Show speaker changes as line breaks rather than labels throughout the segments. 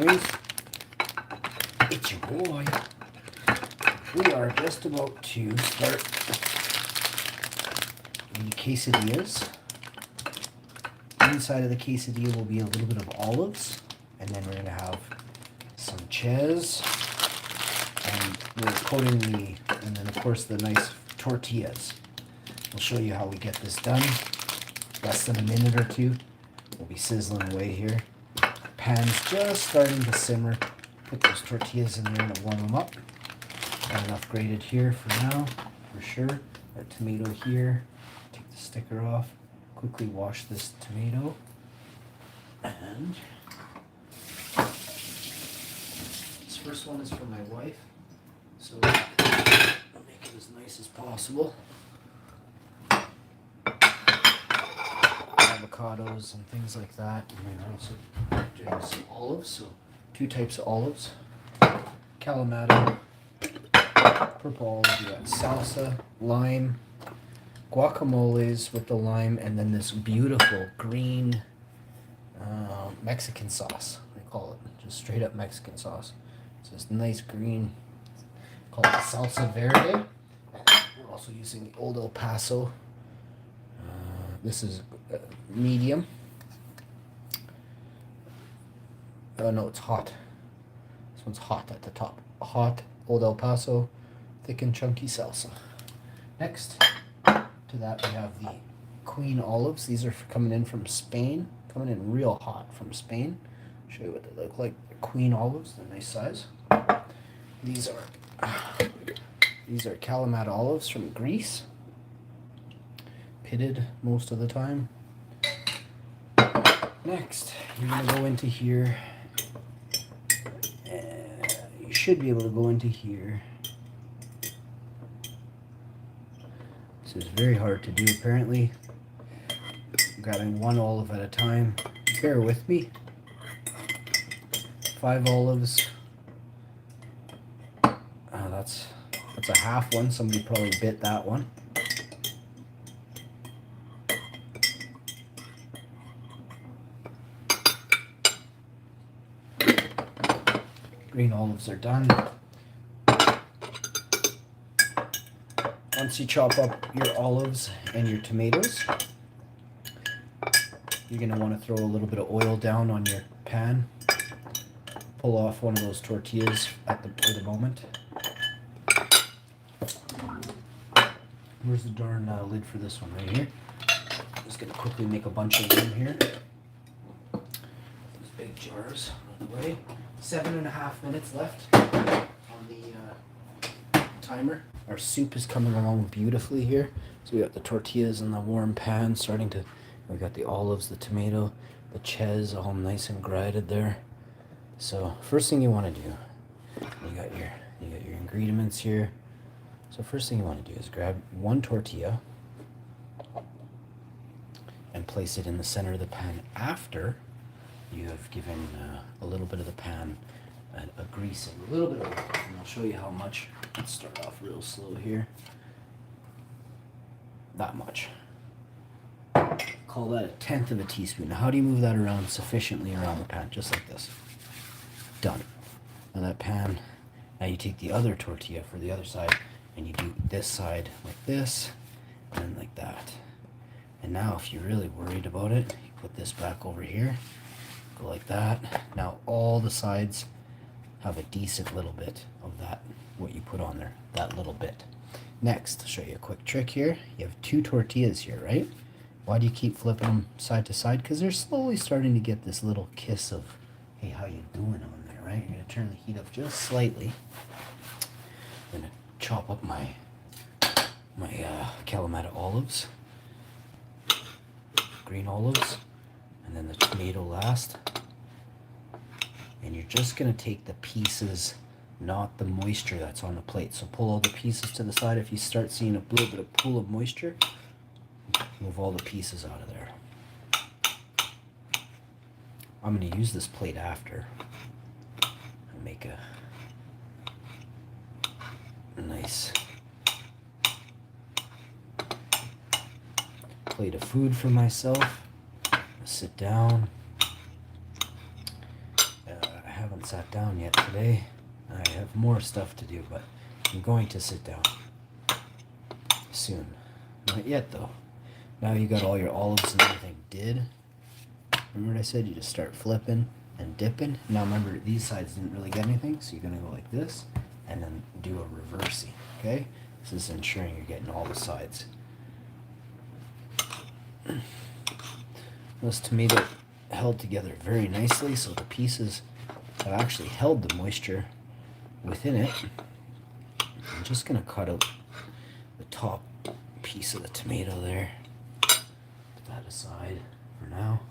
boys. It's your boy. We are just about to start the quesadillas. Inside of the quesadilla will be a little bit of olives, and then we're going to have some ches, and we're coating and then of course the nice tortillas. We'll show you how we get this done. Less than a minute or two. We'll be sizzling away here. Pan's just starting to simmer. Put those tortillas in there to warm them up. Got enough grated here for now, for sure. That tomato here. Take the sticker off. Quickly wash this tomato. And this first one is for my wife. So I'll make it as nice as possible. Avocados and things like that. And we're also doing some olives, so 2 types of olives. Kalamata, purple olive, you got salsa, lime, guacamoles with the lime, and then this beautiful green Mexican sauce, they call it. Just straight up Mexican sauce. It's this nice green, called it salsa verde. We're also using the Old El Paso. This is medium. Oh no, it's hot. This one's hot at the top. Hot Old El Paso, thick and chunky salsa. Next to that we have the Queen olives. These are coming in from Spain. Coming in real hot from Spain. I'll show you what they look like. They're Queen olives, they're nice size. These are Kalamata olives from Greece. Pitted most of the time. Next, you're going to go into here. You should be able to go into here. This is very hard to do apparently. I'm grabbing 1 olive at a time. Bear with me. 5 olives. That's a half one. Somebody probably bit that one. Green olives are done. Once you chop up your olives and your tomatoes, you're going to want to throw a little bit of oil down on your pan. Pull off one of those tortillas for the moment. Where's the darn lid for this one? Right here. I'm just going to quickly make a bunch of them here. These big jars out of the way. 7.5 minutes left on the timer. Our soup is coming along beautifully here. So we got the tortillas in the warm pan starting to, we got the olives, the tomato, the ches all nice and grated there. So first thing you want to do, you got your ingredients here. So first thing you want to do is grab 1 tortilla and place it in the center of the pan after you have given a little bit of the pan a greasing, a little bit of oil, and I'll show you how much. Let's start off real slow here. That much. Call that 1/10 of a teaspoon. Now how do you move that around sufficiently around the pan? Just like this. Done. Now that pan, now you take the other tortilla for the other side and you do this side like this and then like that. And now if you're really worried about it, you put this back over here. Go like that. Now all the sides have a decent little bit of that, what you put on there, that little bit. Next, I'll show you a quick trick here. You have 2 tortillas here, right? Why do you keep flipping them side to side? Because they're slowly starting to get this little kiss of, hey, how you doing on there, right? You're going to turn the heat up just slightly. I'm going to chop up my Kalamata olives, green olives, and then the tomato last. And you're just going to take the pieces, not the moisture that's on the plate. So pull all the pieces to the side. If you start seeing a little bit of pool of moisture, move all the pieces out of there. I'm going to use this plate after and make a nice plate of food for myself. Sit down. I have them haven't sat down yet today. I have more stuff to do, but I'm going to sit down soon. Not yet, though. Now you got all your olives and everything did. Remember what I said? You just start flipping and dipping. Now remember, these sides didn't really get anything, so you're going to go like this and then do a reversey, okay? This is ensuring you're getting all the sides. This tomato held together very nicely, so the pieces have actually held the moisture within it. I'm just going to cut out the top piece of the tomato there. Put that aside for now.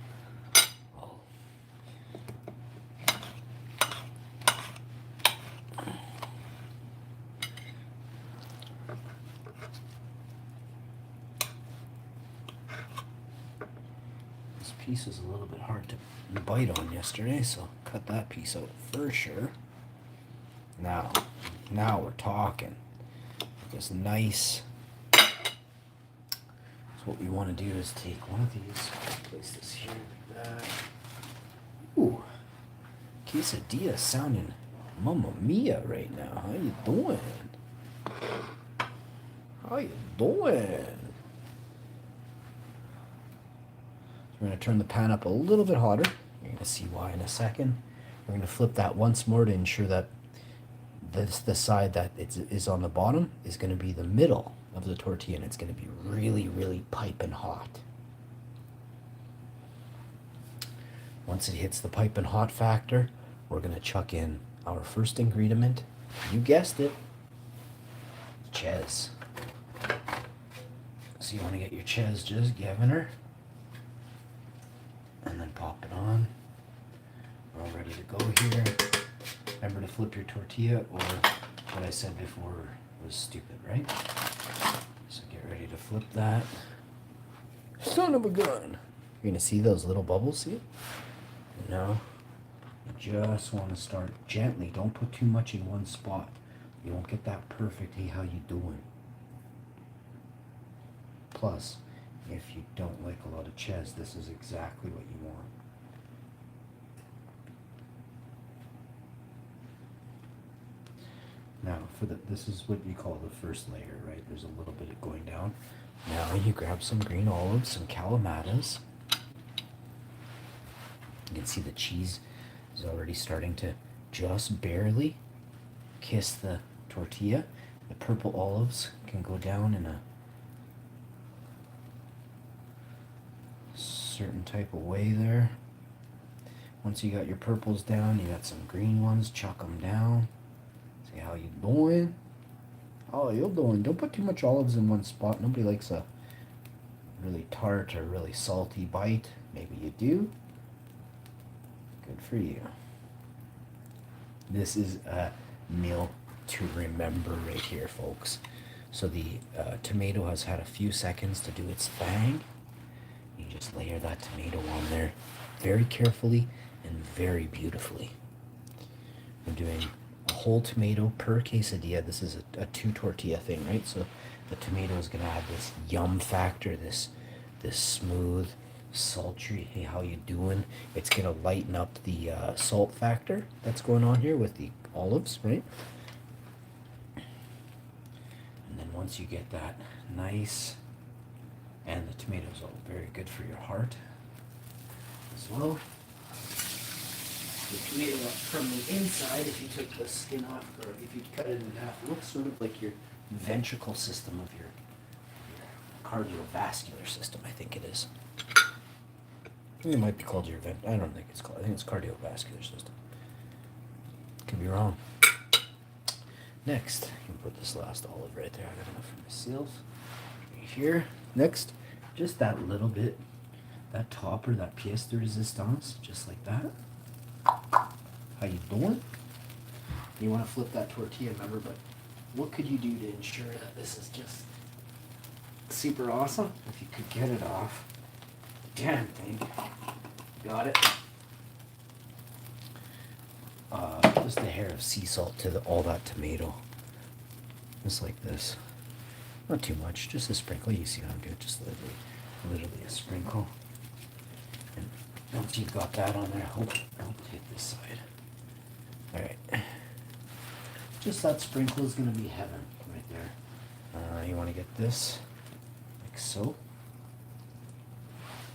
This piece is a little bit hard to bite on yesterday, so cut that piece out for sure. Now we're talking. This nice. So what we want to do is take one of these, place this here like that. Ooh, quesadilla sounding Mamma Mia right now. How you doing? How you doing? We're going to turn the pan up a little bit hotter. You're going to see why in a second. We're going to flip that once more to ensure that the side that is on the bottom is going to be the middle of the tortilla, and it's going to be really, really piping hot. Once it hits the piping hot factor, we're going to chuck in our first ingredient. You guessed it, ches. So you want to get your ches just giving her. And then pop it on. We're all ready to go here. Remember to flip your tortilla, or what I said before was stupid, right? So get ready to flip that. Son of a gun! You're going to see those little bubbles, see it? No. You just want to start gently. Don't put too much in one spot. You won't get that perfect, hey, how you doing? Plus, if you don't like a lot of ches, this is exactly what you want. Now, this is what you call the first layer, right? There's a little bit of going down. Now you grab some green olives, some calamatas. You can see the cheese is already starting to just barely kiss the tortilla. The purple olives can go down in a certain type of way there. Once you got your purples down, you got some green ones, chuck them down. See how you doing? How you doing? Don't put too much olives in one spot. Nobody likes a really tart or really salty bite. Maybe you do. Good for you. This is a meal to remember right here, folks. So the tomato has had a few seconds to do its thing. You just layer that tomato on there very carefully and very beautifully. We're doing a whole tomato per quesadilla. This is a 2 tortilla thing, right? So the tomato is going to add this yum factor, this smooth, sultry, hey, how you doing? It's going to lighten up the salt factor that's going on here with the olives, right? And then once you get that nice, and the tomatoes are very good for your heart as well. The tomato from the inside, if you took the skin off, or if you cut it in half, it looks sort of like your ventricle system of your cardiovascular system, I think it is. I think it might be called your I don't think it's called, I think it's cardiovascular system. Could be wrong. Next, you can put this last olive right there. I got enough for myself. Right here. Next, just that little bit, that topper, that pièce de résistance, just like that. How you doing? You want to flip that tortilla, remember, but what could you do to ensure that this is just super awesome? If you could get it off. Damn thing. Got it. Just a hair of sea salt to all that tomato. Just like this. Not too much, just a sprinkle. You see how I'm doing, just literally a sprinkle. And once you've got that on there, I'll take this side. Just that sprinkle is going to be heaven right there. You want to get this like so.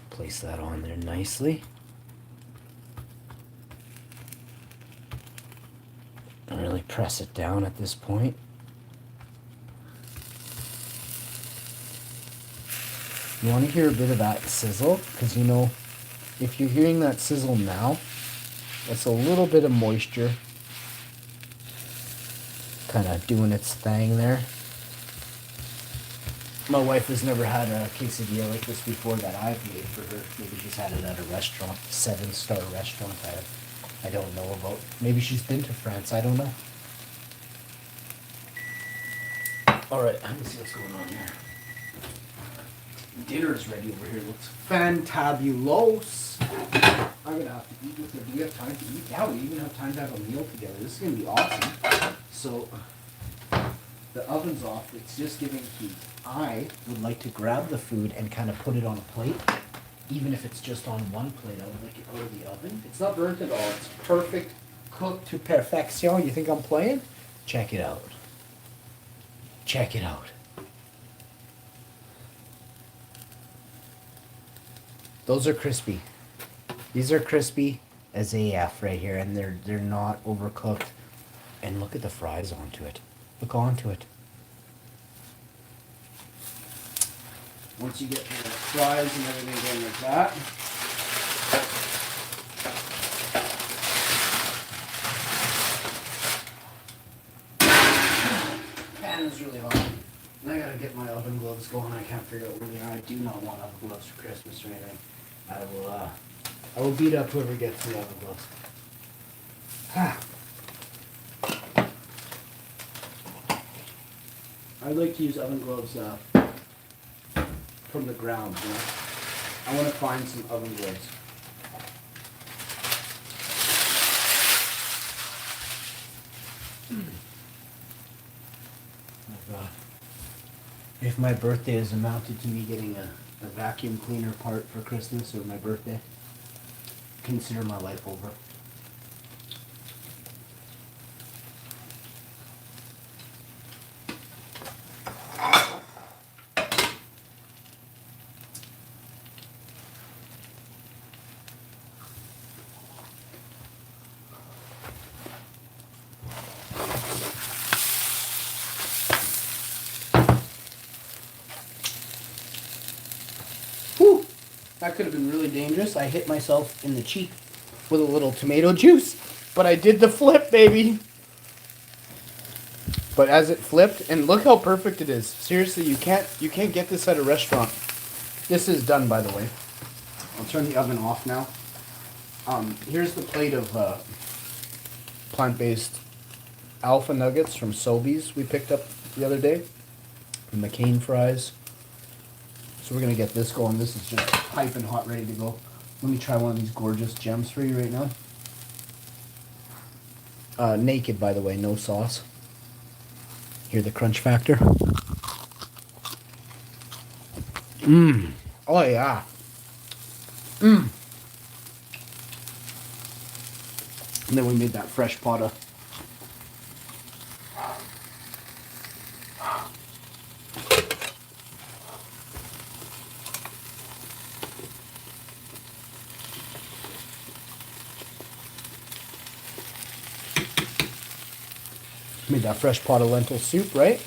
Place that on there nicely. And really press it down at this point. You want to hear a bit of that sizzle, because you know, if you're hearing that sizzle now, it's a little bit of moisture kind of doing its thing there. My wife has never had a quesadilla like this before that I've made for her. Maybe she's had it at a restaurant, 7-star restaurant I don't know about. Maybe she's been to France, I don't know. Alright, let me see what's going on here. Dinner is ready over here. Looks fantabulous. I'm gonna have to eat with her. Do we have time to eat? Yeah, we even have time to have a meal together. This is gonna be awesome. So the oven's off. It's just giving heat. I would like to grab the food and kind of put it on a plate. Even if it's just on one plate, I would like it out of the oven. It's not burnt at all. It's perfect, cooked to perfection. You think I'm playing? Check it out. Check it out. Those are crispy. These are crispy as AF right here, and they're not overcooked. And look at the fries onto it. Look onto it. Once you get the fries and everything going like that, pan is really hot. And I gotta get my oven gloves going. I can't figure out where they are. I do not want oven gloves for Christmas or anything. I will beat up whoever gets the oven gloves. I like to use oven gloves from the ground, you know. I want to find some oven gloves. If my birthday is amounted to me getting a vacuum cleaner part for Christmas or my birthday, consider my life over. Whew, that could have been really dangerous. I hit myself in the cheek with a little tomato juice, but I did the flip, baby. But as it flipped, and look how perfect it is. Seriously, you can't get this at a restaurant. This is done, by the way. I'll turn the oven off now. Here's the plate of plant-based Alpha Nuggets from Sobeys we picked up the other day. The McCain fries. So we're going to get this going. This is just piping hot, ready to go. Let me try one of these gorgeous gems for you right now. Naked, by the way, no sauce. Hear the crunch factor? Mmm. Oh, yeah. Mmm. And then we made that fresh pot of lentil soup, right?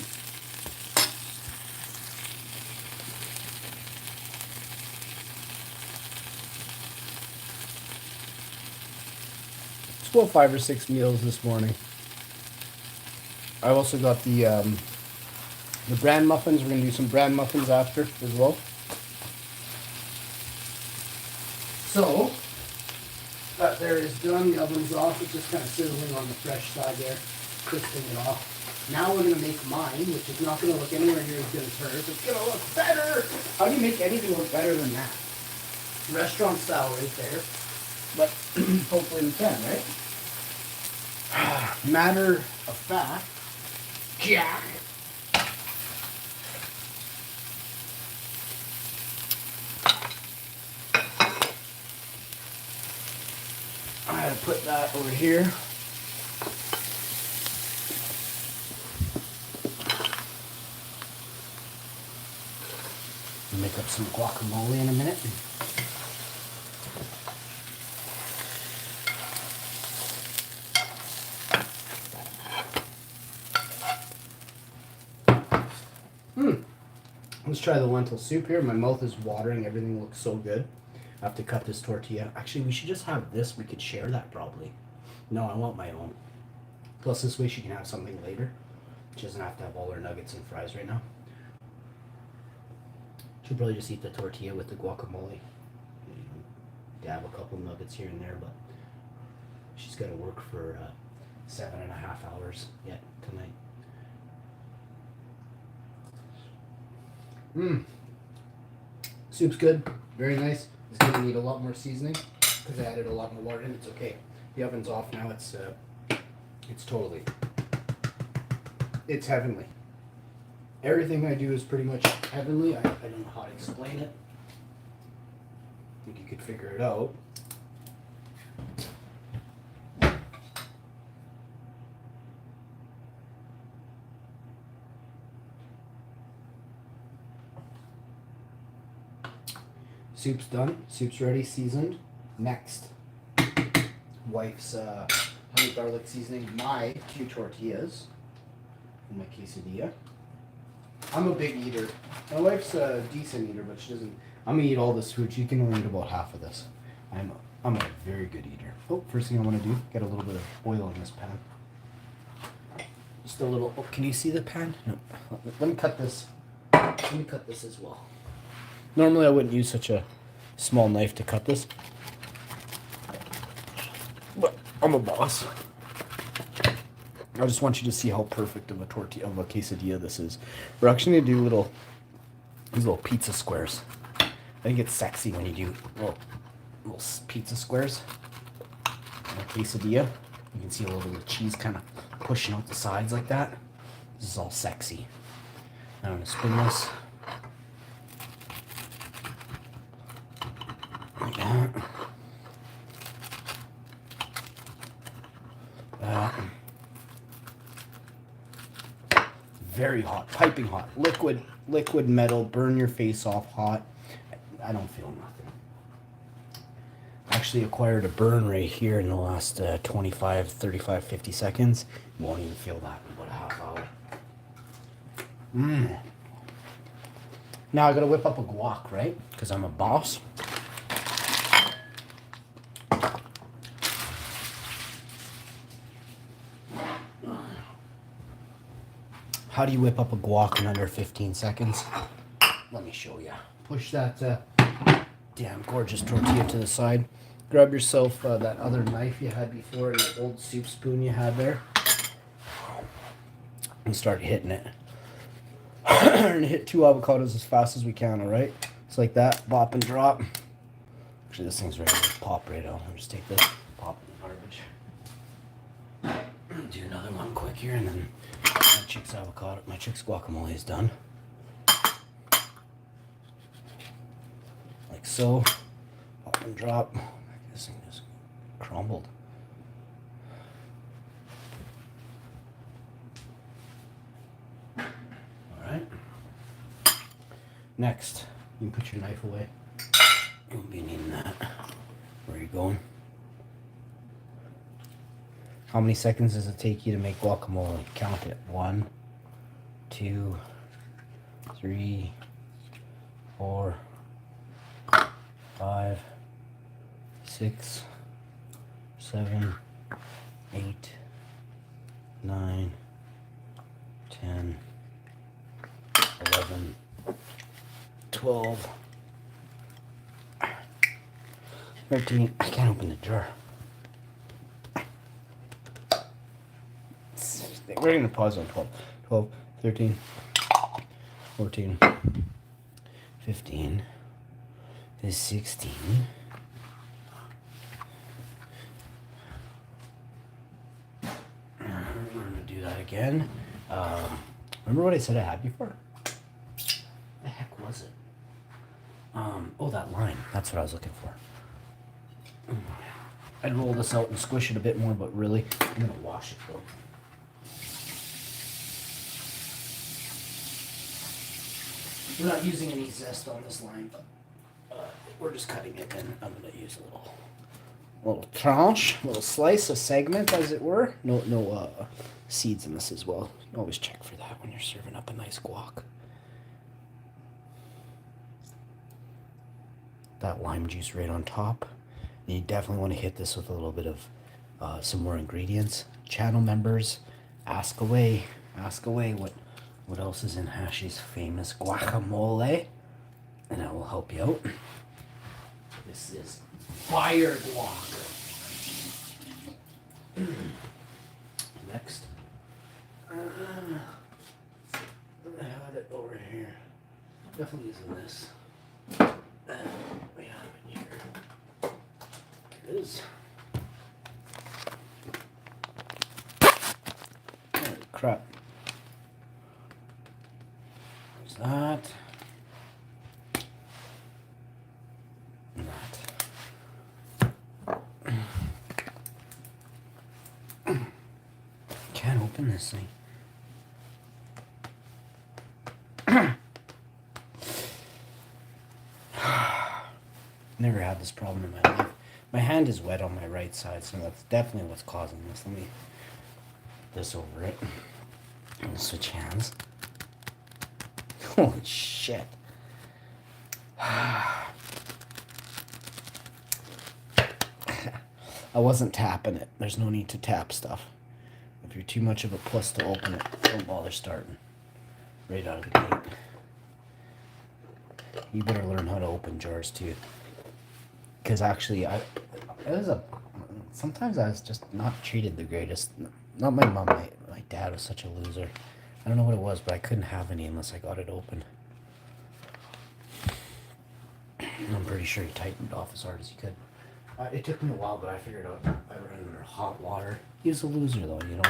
It's about 5 or 6 meals this morning. I also got the bran muffins. We're gonna do some bran muffins after as well. So that there is done. The oven's off. It's just kind of sizzling on the fresh side there, crisping it off. Now we're gonna make mine, which is not gonna look anywhere near as good as hers. It's gonna look better. How do you make anything look better than that? Restaurant style right there. But hopefully we can, right? Matter of fact, Jack. I gotta put that over here. up some guacamole in a minute. Let's try the lentil soup here. My mouth is watering. Everything looks so good. I have to cut this tortilla. Actually, we should just have this. We could share that probably. No, I want my own. Plus, this way she can have something later. She doesn't have to have all her nuggets and fries right now. She'll probably just eat the tortilla with the guacamole. Dab a couple nuggets here and there, but she's got to work for 7.5 hours yet tonight. Soup's good. Very nice. It's going to need a lot more seasoning because I added a lot more water in. It's okay. The oven's off now. It's totally... It's heavenly. Everything I do is pretty much heavenly. I don't know how to explain it. I think you could figure it out. Soup's done. Soup's ready, seasoned. Next, wife's honey garlic seasoning. My 2 tortillas in my quesadilla. I'm a big eater. My wife's a decent eater, but she doesn't. I'm gonna eat all this food. She can only eat about half of this. I'm a very good eater. Oh, first thing I want to do, get a little bit of oil in this pan. Just a little. Oh, can you see the pan? No. Let me cut this. Let me cut this as well. Normally I wouldn't use such a small knife to cut this, but I'm a boss. I just want you to see how perfect of a tortilla, of a quesadilla this is. We're actually gonna do these little pizza squares. I think it's sexy when you do little pizza squares in a quesadilla. You can see a little bit of cheese kind of pushing out the sides like that. This is all sexy. Now I'm gonna spin this. Like that. Very hot, piping hot, liquid metal, burn your face off hot. I don't feel nothing. Actually acquired a burn right here in the last 25, 35, 50 seconds. Won't even feel that in about a half hour. Now I gotta whip up a guac, right? Because I'm a boss. How do you whip up a guac in under 15 seconds? Let me show you. Push that damn gorgeous tortilla to the side. Grab yourself that other knife you had before and the old soup spoon you had there. And start hitting it. And hit 2 avocados as fast as we can, alright? It's like that. Bop and drop. Actually, this thing's ready to pop right out. I'll just take this, pop it in the garbage. Do another one quick here, and then my chick's guacamole is done. Like so. Pop and drop. This thing just crumbled. Alright. Next, you can put your knife away. You won't be needing that. Where are you going? How many seconds does it take you to make guacamole? Count it. 1, 2, 3, 4, 5, 6, 7, 8, 9, 10, 11, 12, 13. I can't open the jar. We're going to pause on 12. 12, 13, 14, 15, 16. We're going to do that again. Remember what I said I had before? What the heck was it? Oh, that line. That's what I was looking for. I'd roll this out and squish it a bit more, but really, I'm going to wash it though. We're not using any zest on this lime, but we're just cutting it, and I'm gonna use a little tranche, little slice, a segment, as it were. No seeds in this as well. You always check for that when you're serving up a nice guac. That lime juice right on top. And you definitely want to hit this with a little bit of some more ingredients. Channel members, ask away. Ask away what else is in Hashi's famous guacamole, and I will help you out. This is fire guac. Next, I had it over here. Definitely using this. We have it here. Here it is. Holy crap. There's that. And that. Can't open this thing. Never had this problem in my life. My hand is wet on my right side, so that's definitely what's causing this. Let me this over it. And switch hands. Holy shit. I wasn't tapping it. There's no need to tap stuff. If you're too much of a puss to open it, don't bother starting right out of the gate. You better learn how to open jars too. Because actually, sometimes I was just not treated the greatest. Not my mom, my dad was such a loser. I don't know what it was, but I couldn't have any unless I got it open. I'm pretty sure he tightened off as hard as he could. It took me a while, but I figured out I ran under hot water. He was a loser, though. You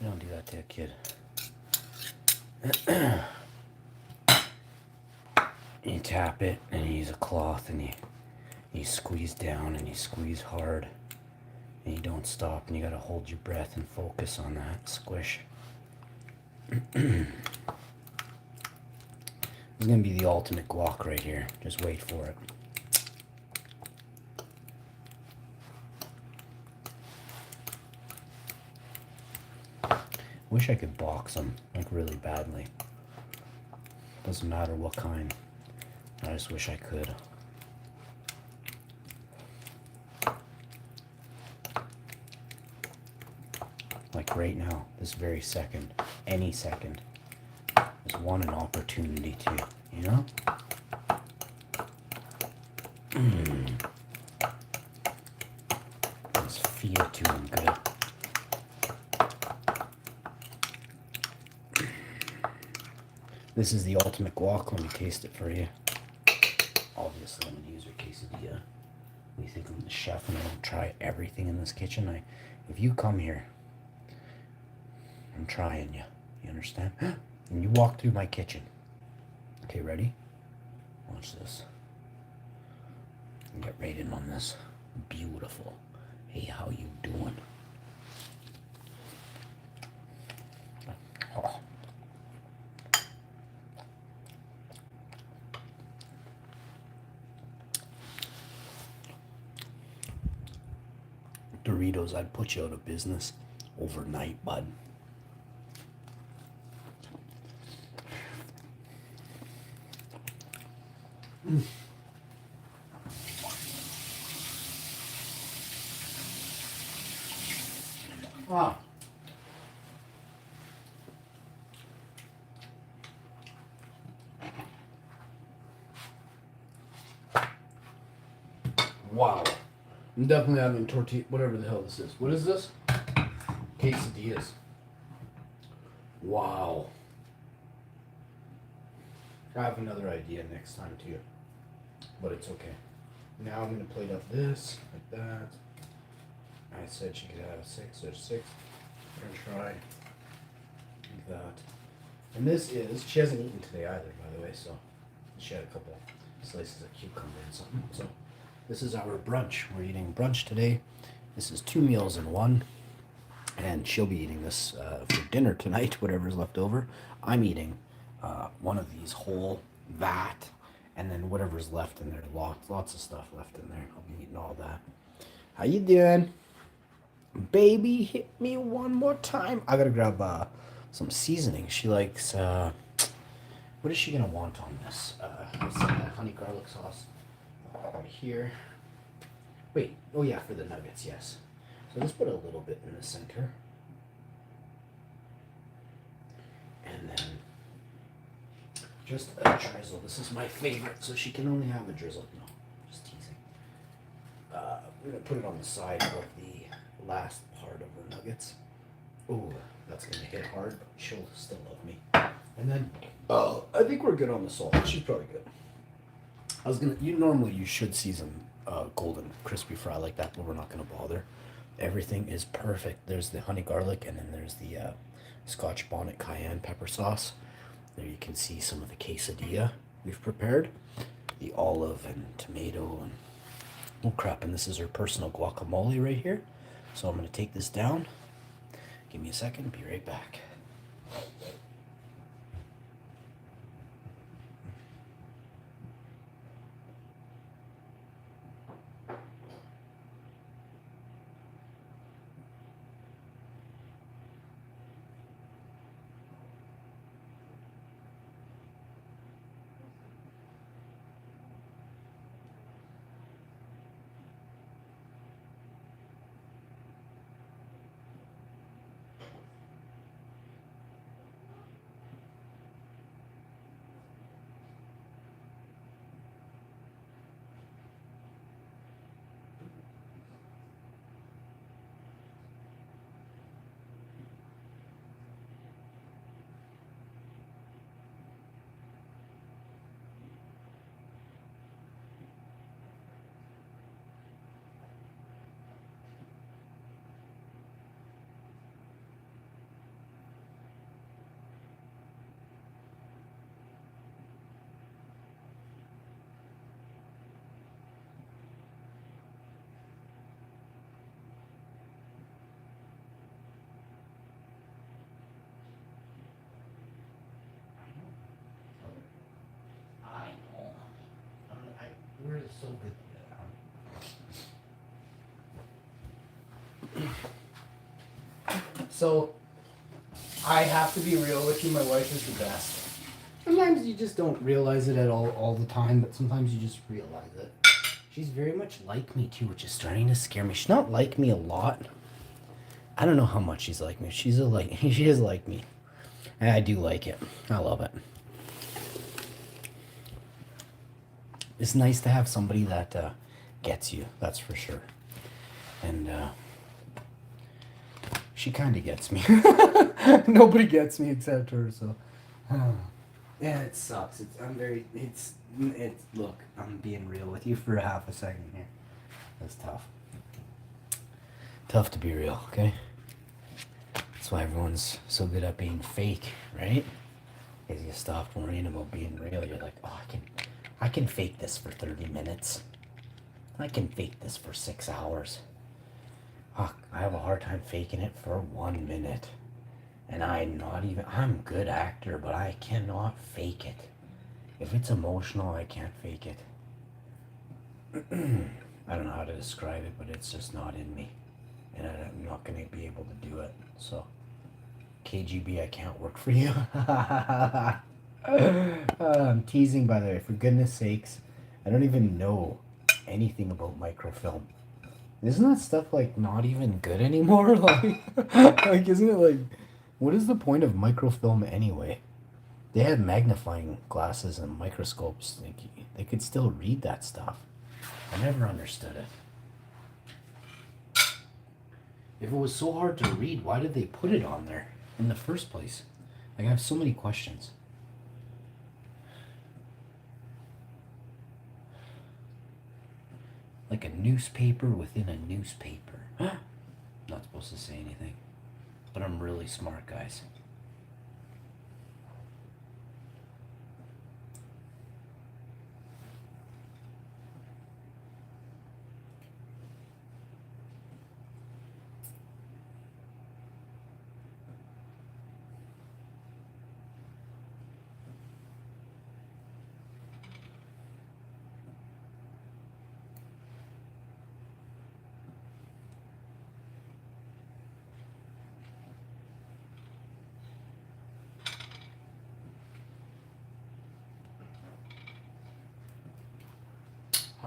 don't do that to a kid. You tap it, and you use a cloth, and you squeeze down, and you squeeze hard, and you don't stop, and you gotta hold your breath and focus on that squish. This is gonna be the ultimate guac right here. Just wait for it. Wish I could box them, like really badly. Doesn't matter what kind. I just wish I could. Like right now, this very second, any second, is one an opportunity to, you know? Just feed it to him good. This is the ultimate guac. Let me taste it for you. Obviously, I'm going to use your quesadilla. You think I'm the chef and I don't try everything in this kitchen? If you come here, I'm trying you. You understand? And you walk through my kitchen. Okay, ready? Watch this. Get right in on this. Beautiful. Hey, how you doing? Oh. Doritos, I'd put you out of business overnight, bud. Ah. Wow. I'm definitely having tortilla, whatever the hell this is. What is this? Quesadillas. Wow. I have another idea next time too, but it's okay. Now I'm gonna plate up this like that. I said she could have 6. There's 6. We're gonna try like that. And this is, she hasn't eaten today either, by the way, so she had a couple slices of cucumber and something. So this is our brunch. We're eating brunch today. This is 2 meals in one. And she'll be eating this for dinner tonight, whatever's left over. I'm eating one of these whole that, and then whatever's left in there. Lots of stuff left in there. I'll be eating all that. How you doing? Baby, hit me one more time. I gotta grab some seasoning. She likes, what is she gonna want on this? Honey garlic sauce right here. Wait, oh yeah, for the nuggets, yes. So let's put a little bit in the center. And then just a drizzle. This is my favorite, so she can only have a drizzle. No, just teasing. We're gonna put it on the side of the last part of the nuggets. Oh, that's gonna hit hard, but she'll still love me. And then, I think we're good on the salt. She's probably good. You should season golden crispy fry like that, but we're not gonna bother. Everything is perfect. There's the honey garlic, and then there's the Scotch bonnet cayenne pepper sauce. There you can see some of the quesadilla we've prepared. The olive and tomato and oh crap, and this is her personal guacamole right here. So I'm gonna take this down. Give me a second, be right back. We're so good together. So, I have to be real with you. My wife is the best. Sometimes you just don't realize it at all the time, but sometimes you just realize it. She's very much like me too, which is starting to scare me. She's not like me a lot. I don't know how much she's like me. She is like me. And I do like it. I love it. It's nice to have somebody that gets you, that's for sure. And she kind of gets me. Nobody gets me except her, so. Yeah, it sucks. Look, I'm being real with you for half a second here. That's tough. Tough to be real, okay? That's why everyone's so good at being fake, right? Because you stop worrying about being real. You're like, oh, I can fake this for 30 minutes. I can fake this for 6 hours. Oh, I have a hard time faking it for 1 minute. And I'm a good actor, but I cannot fake it. If it's emotional, I can't fake it. I don't know how to describe it, but it's just not in me. And I'm not going to be able to do it. So, KGB, I can't work for you. I'm teasing, by the way, for goodness sakes. I don't even know anything about microfilm. Isn't that stuff like not even good anymore? Like isn't it like, what is the point of microfilm anyway? They had magnifying glasses and microscopes. They could still read that stuff. I never understood it. If it was so hard to read, why did they put it on there in the first place? Like, I have so many questions. Like a newspaper within a newspaper. Not supposed to say anything. But I'm really smart, guys.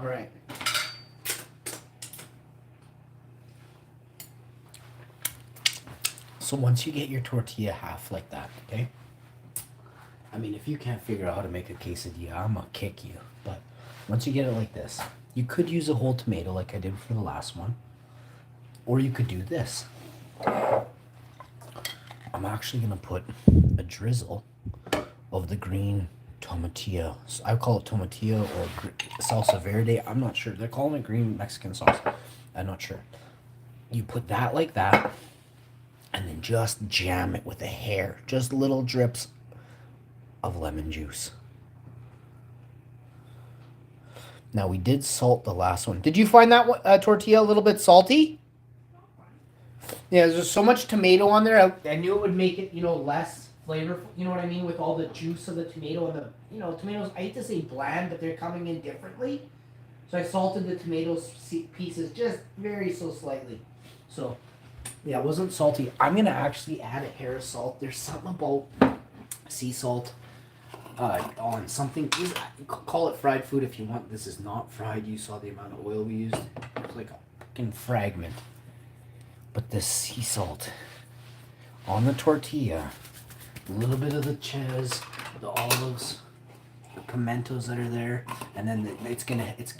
All right. So once you get your tortilla half like that, okay? I mean, if you can't figure out how to make a quesadilla, I'm gonna kick you. But once you get it like this, you could use a whole tomato like I did for the last one. Or you could do this. I'm actually gonna put a drizzle of the green tomatillo. So I call it tomatillo or salsa verde. I'm not sure. They're calling it green Mexican sauce. I'm not sure. You put that like that, and then just jam it with a hair. Just little drips of lemon juice. Now we did salt the last one. Did you find that tortilla a little bit salty? Yeah, there's so much tomato on there. I knew it would make it, less flavorful. You know what I mean? With all the juice of the tomato and tomatoes. I hate to say bland, but they're coming in differently. So I salted the tomato pieces just very so slightly. So, yeah, it wasn't salty. I'm gonna actually add a hair of salt. There's something about sea salt on something. Call it fried food if you want. This is not fried. You saw the amount of oil we used. It's like a fucking fragment. But the sea salt on the tortilla, a little bit of the ches, the olives, the pimentos that are there, and then it's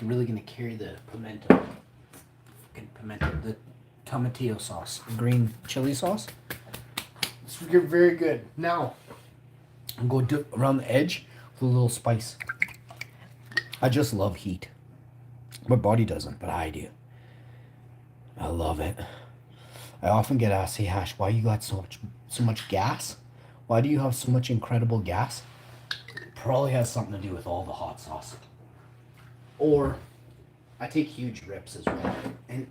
really gonna carry the pimento, the tomatillo sauce, green chili sauce. It's very good. Now I'm going to around the edge with a little spice. I just love heat. My body doesn't, but I do. I love it. I often get asked, "Hey Hash, why you got so much gas? Why do you have so much incredible gas?" Probably has something to do with all the hot sauce. Or I take huge rips as well, and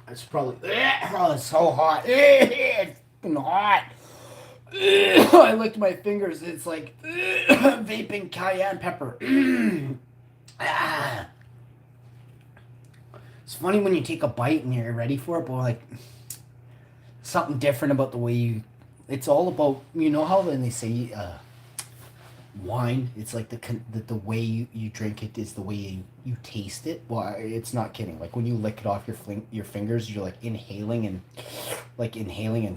it's probably it's so hot. It's hot. I licked my fingers. It's like vaping cayenne pepper. It's funny when you take a bite and you're ready for it, but like something different about the way it's all about, how when they say wine, it's like the way you drink it is the way you taste it. Well, it's not kidding. Like when you lick it off your fingers, you're like inhaling and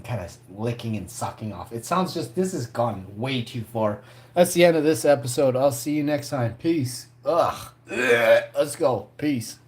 kind of licking and sucking off. This has gone way too far. That's the end of this episode. I'll see you next time. Peace. Ugh. Let's go. Peace.